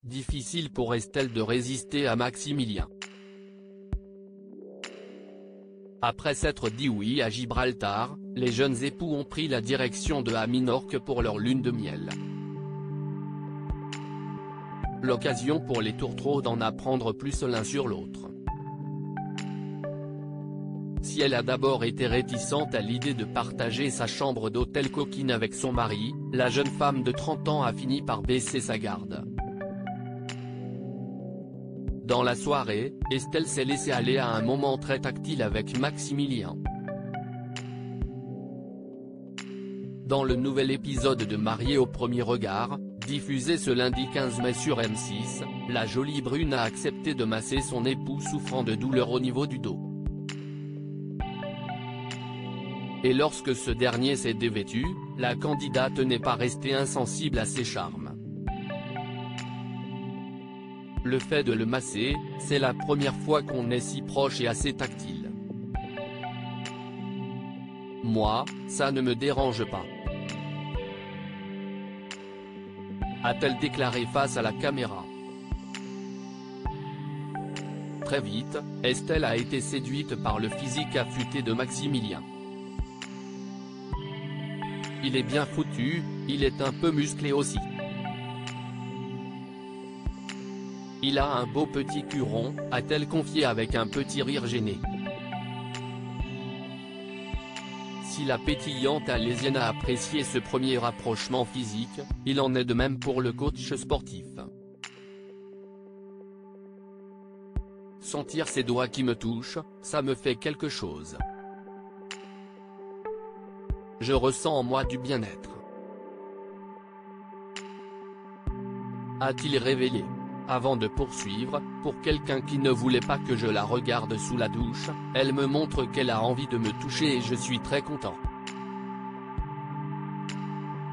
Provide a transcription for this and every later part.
difficile pour Estelle de résister à Maximilien. Après s'être dit oui à Gibraltar, les jeunes époux ont pris la direction de Minorque pour leur lune de miel. L'occasion pour les tourtereaux d'en apprendre plus l'un sur l'autre. Si elle a d'abord été réticente à l'idée de partager sa chambre d'hôtel coquine avec son mari, la jeune femme de 30 ans a fini par baisser sa garde. Dans la soirée, Estelle s'est laissée aller à un moment très tactile avec Maximilien. Dans le nouvel épisode de Mariés au premier regard, diffusé ce lundi 15 mai sur M6, la jolie brune a accepté de masser son époux souffrant de douleurs au niveau du dos. Et lorsque ce dernier s'est dévêtu, la candidate n'est pas restée insensible à ses charmes. Le fait de le masser, c'est la première fois qu'on est si proche et assez tactile. Moi, ça ne me dérange pas. A-t-elle déclaré face à la caméra. Très vite, Estelle a été séduite par le physique affûté de Maximilien. Il est bien foutu, il est un peu musclé aussi. Il a un beau petit cul rond, a-t-elle confié avec un petit rire gêné. Si la pétillante alésienne a apprécié ce premier rapprochement physique, il en est de même pour le coach sportif. Sentir ses doigts qui me touchent, ça me fait quelque chose. Je ressens en moi du bien-être. A-t-il révélé. Avant de poursuivre, pour quelqu'un qui ne voulait pas que je la regarde sous la douche, elle me montre qu'elle a envie de me toucher et je suis très content.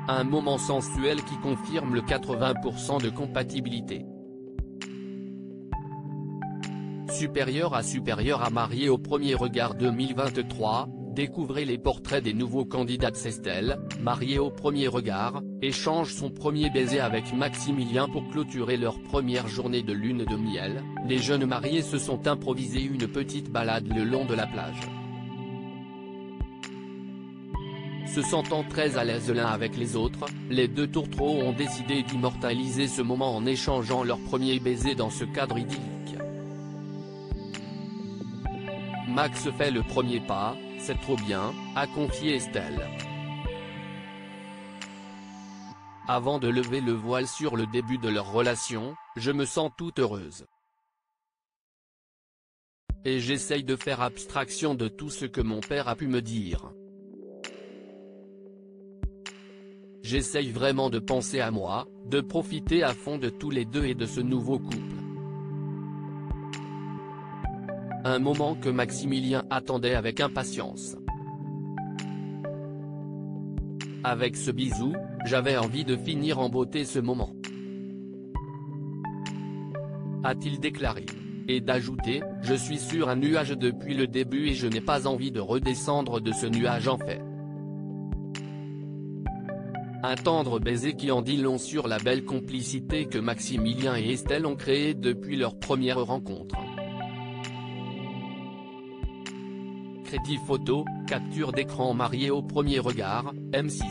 Un moment sensuel qui confirme le 80% de compatibilité. Supérieur à Mariés au premier regard 2023, découvrez les portraits des nouveaux candidats de Estelle, Mariés au premier regard, échange son premier baiser avec Maximilien pour clôturer leur première journée de lune de miel, les jeunes mariés se sont improvisés une petite balade le long de la plage. Se sentant très à l'aise l'un avec les autres, les deux tourtereaux ont décidé d'immortaliser ce moment en échangeant leur premier baiser dans ce cadre idyllique. Max fait le premier pas, c'est trop bien, a confié Estelle. Avant de lever le voile sur le début de leur relation, je me sens toute heureuse. Et j'essaye de faire abstraction de tout ce que mon père a pu me dire. J'essaye vraiment de penser à moi, de profiter à fond de tous les deux et de ce nouveau couple. Un moment que Maximilien attendait avec impatience. Avec ce bisou, j'avais envie de finir en beauté ce moment. A-t-il déclaré. Et d'ajouter, je suis sur un nuage depuis le début et je n'ai pas envie de redescendre de ce nuage en fait. Un tendre baiser qui en dit long sur la belle complicité que Maximilien et Estelle ont créée depuis leur première rencontre. Crédit photo, capture d'écran Mariés au premier regard, M6.